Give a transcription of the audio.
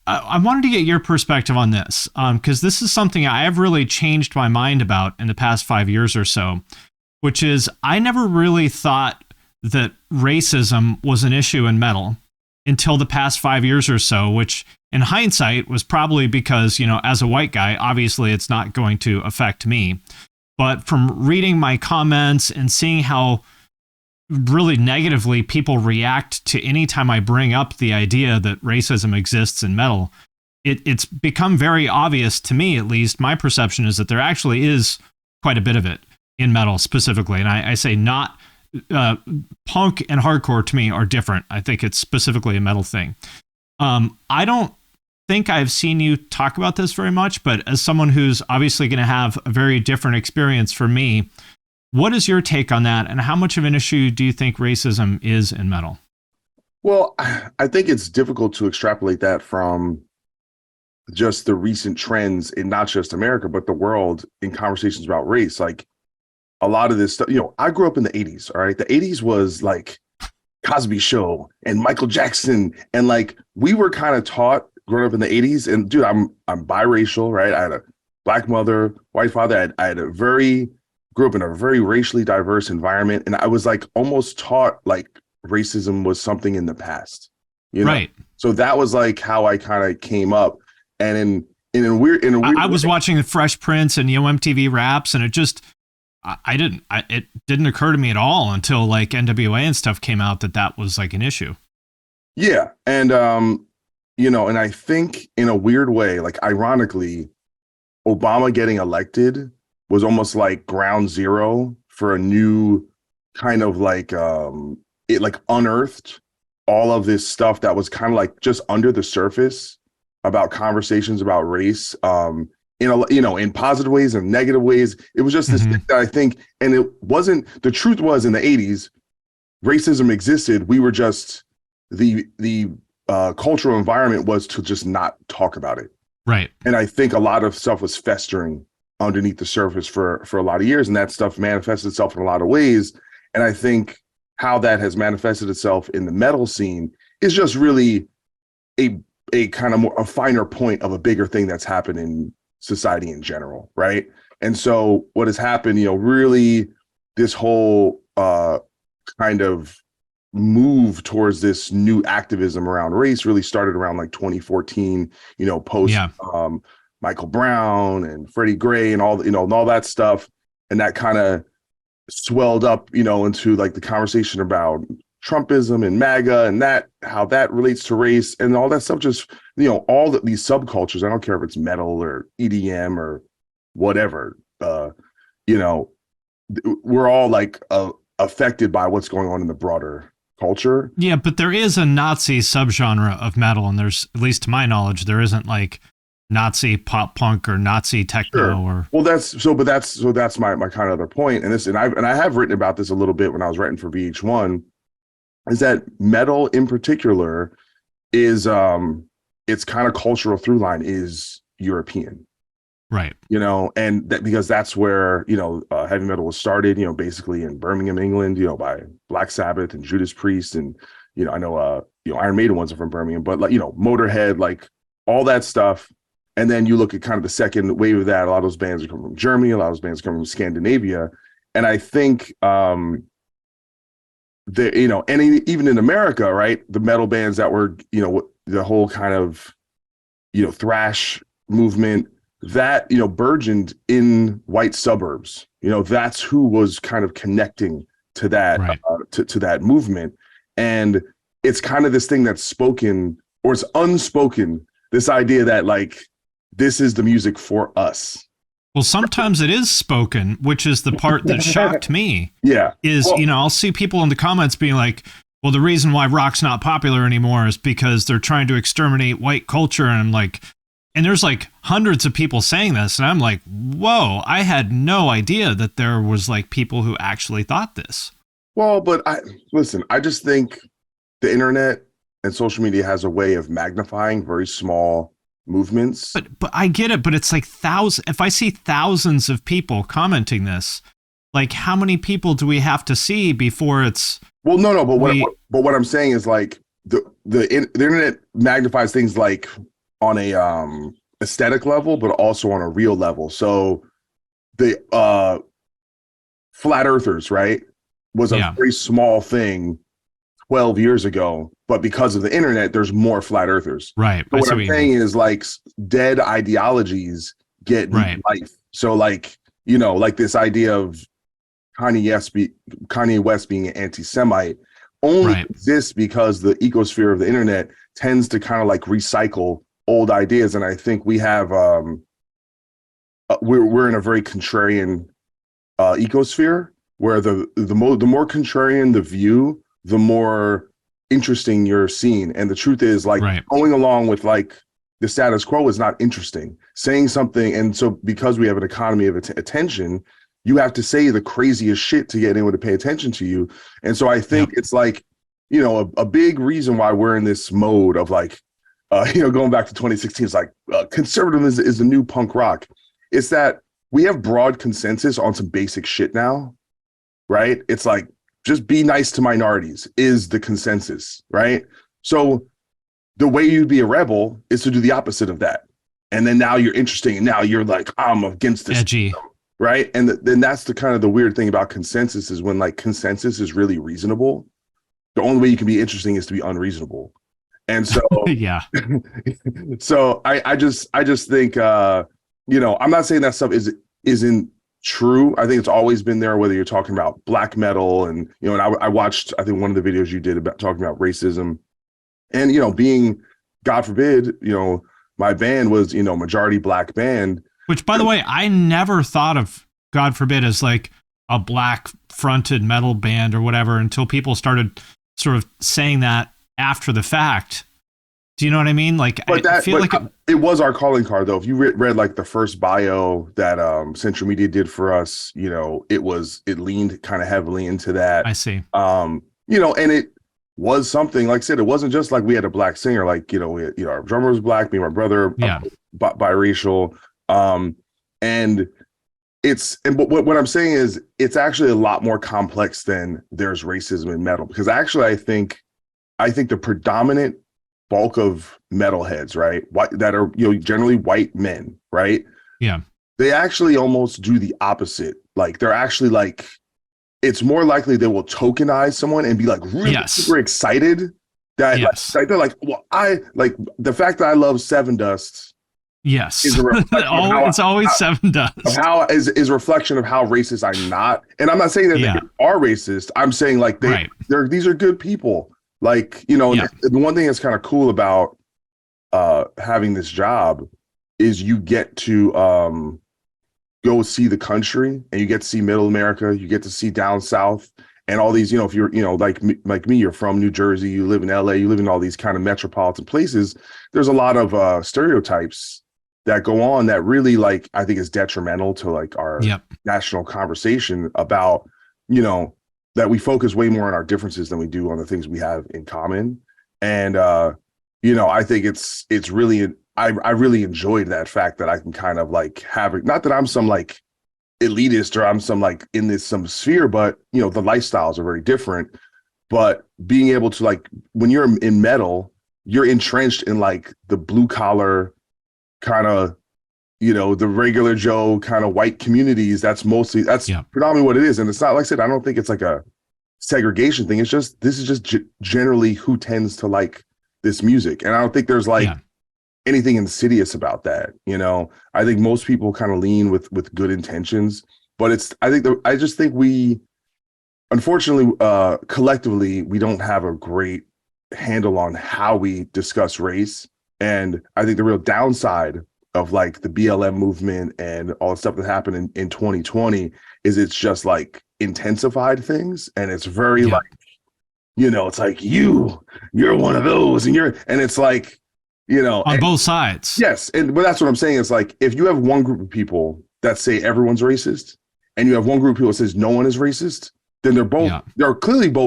I wanted to get your perspective on this, because this is something I have really changed my mind about in the past 5 years or so, which is I never really thought that racism was an issue in metal until the past 5 years or so, which in hindsight was probably because, as a white guy, obviously it's not going to affect me. But from reading my comments and seeing how really negatively people react to any time I bring up the idea that racism exists in metal, it's become very obvious to me, at least my perception is that there actually is quite a bit of it in metal specifically. And I say not punk and hardcore to me are different. I think it's specifically a metal thing. I don't think I've seen you talk about this very much, but as someone who's obviously going to have a very different experience from me, what is your take on that, and how much of an issue do you think racism is in metal? Well, I think it's difficult to extrapolate that from just the recent trends in not just America, but the world in conversations about race. Like a lot of this stuff, I grew up in the 80s, all right? The 80s was like Cosby Show and Michael Jackson. And like we were kind of taught growing up in the 80s. And dude, I'm biracial, right? I had a black mother, white father. I had grew up in a very racially diverse environment. And I was like almost taught like racism was something in the past, Right. So that was like how I kind of came up. And in a weird I was watching the Fresh Prince and MTV Raps, and it just, it didn't occur to me at all until like NWA and stuff came out that was like an issue. Yeah. And, and I think in a weird way, like ironically, Obama getting elected was almost like ground zero for a new kind of like, it like unearthed all of this stuff that was kind of like just under the surface about conversations about race, in positive ways and negative ways. It was just this thing that I think, and it wasn't, the truth was in the 80s, racism existed. We were just, the cultural environment was to just not talk about it. Right. And I think a lot of stuff was festering underneath the surface for a lot of years. And that stuff manifested itself in a lot of ways. And I think how that has manifested itself in the metal scene is just really a kind of more a finer point of a bigger thing that's happened in society in general, right? And so what has happened, really this whole kind of move towards this new activism around race really started around like 2014, post Michael Brown and Freddie Gray and all, and all that stuff. And that kind of swelled up, into like the conversation about Trumpism and MAGA and how that relates to race and all that stuff. Just, all these subcultures, I don't care if it's metal or EDM or whatever, we're all like affected by what's going on in the broader culture. Yeah, but there is a Nazi subgenre of metal, and there's, at least to my knowledge, there isn't like Nazi pop punk or Nazi techno or. Well, that's my kind of other point. And I have written about this a little bit when I was writing for VH1, is that metal in particular is its kind of cultural through line is European. Right. And that because that's where, heavy metal was started, basically in Birmingham, England, by Black Sabbath and Judas Priest. And, I know, Iron Maiden ones are from Birmingham, but like, Motorhead, like all that stuff. And then you look at kind of the second wave of that. A lot of those bands are coming from Germany. A lot of those bands are coming from Scandinavia. And I think, and even in America, right, the metal bands that were, the whole kind of, thrash movement, that, burgeoned in white suburbs. That's who was kind of connecting to that, right. to that movement. And it's kind of this thing that's spoken, or it's unspoken, this idea that like, this is the music for us. Well, sometimes it is spoken, which is the part that shocked me. Yeah. I'll see people in the comments being like, well, the reason why rock's not popular anymore is because they're trying to exterminate white culture. And I'm like, and there's like hundreds of people saying this. And I'm like, whoa, I had no idea that there was like people who actually thought this. Well, but I just think the internet and social media has a way of magnifying very small movements. But I get it, but it's like thousands. If I see thousands of people commenting this, like how many people do we have to see before it's? Well, no, but what I'm saying is like the internet magnifies things like on a aesthetic level, but also on a real level. So the flat earthers, right, was a Yeah. very small thing 12 years ago, but because of the internet, there's more flat earthers. Right. So I what see I'm what you saying mean. is like dead ideologies get new Right. life. So like, you know, like this idea of Kanye West being an anti-Semite only Right. exists because the ecosphere of the internet tends to kind of like recycle old ideas. And I think we have we're in a very contrarian ecosphere where the more contrarian the view, the more interesting you're seen. And the truth is, like, Right. going along with like the status quo is not interesting. Saying something, and so because we have an economy of attention, you have to say the craziest shit to get anyone to pay attention to you. And so I think Yep. it's like, you know, a big reason why we're in this mode of like, you know, going back to 2016, it's like conservatism is the new punk rock. It's that we have broad consensus on some basic shit now, right? It's like, just be nice to minorities is the consensus, right? So the way you'd be a rebel is to do the opposite of that. And then now you're interesting. And now you're like, I'm against this, Edgy. right? And then that's the kind of the weird thing about consensus is when like consensus is really reasonable, the only way you can be interesting is to be unreasonable. And so, Yeah. so I just think, you know, I'm not saying that stuff isn't true. I think it's always been there, whether you're talking about black metal and, you know, and I watched, I think one of the videos you did about talking about racism and, you know, being, God forbid, you know, my band was, you know, majority black band. Which, by the way, I never thought of, God forbid, as like a black fronted metal band or whatever until people started sort of saying that after the fact. Do you know what I mean? Like, I feel like it was our calling card, though. If you read like the first bio that Central Media did for us, you know, it leaned kind of heavily into that. I see. You know, and it was something, like I said, it wasn't just like we had a black singer, like, you know, our drummer was black, me and my brother, Yeah. Biracial. And but what I'm saying is it's actually a lot more complex than there's racism in metal, because actually I think the predominant bulk of metalheads, right, that are, you know, generally white men, right? Yeah. They actually almost do the opposite. Like they're actually like, it's more likely they will tokenize someone and be like really super excited that like they're like, well, I like the fact that I love Seven Dust. Yes. Is a it's always Seven Dust. Of how is a reflection of how racist I'm not. And I'm not saying that they are racist. I'm saying like these are good people. Like, you know, the one thing that's kind of cool about having this job is you get to go see the country, and you get to see middle America, you get to see down south, and all these, you know, if you're, you know, like me, you're from New Jersey, you live in LA, you live in all these kind of metropolitan places, there's a lot of stereotypes that go on that really, like, I think is detrimental to like our national conversation about, you know, that we focus way more on our differences than we do on the things we have in common. And you know, I think it's really, I really enjoyed that fact that I can kind of like have it, not that I'm some like elitist or I'm some like in this some sphere, but, you know, the lifestyles are very different. But being able to, like, when you're in metal, you're entrenched in like the blue collar kind of, you know, the regular Joe kind of white communities. That's predominantly what it is. And it's not, like I said, I don't think it's like a segregation thing. It's just, this is just generally who tends to like this music. And I don't think there's like anything insidious about that. You know, I think most people kind of lean with good intentions, but I just think we, unfortunately, collectively, we don't have a great handle on how we discuss race. And I think the real downside of like the BLM movement and all the stuff that happened in 2020 is it's just like intensified things. And it's very like, you know, it's like you're one of those, and it's like, you know, on both sides. Yes. But that's what I'm saying. It's like, if you have one group of people that say everyone's racist and you have one group of people that says no one is racist, then they're clearly both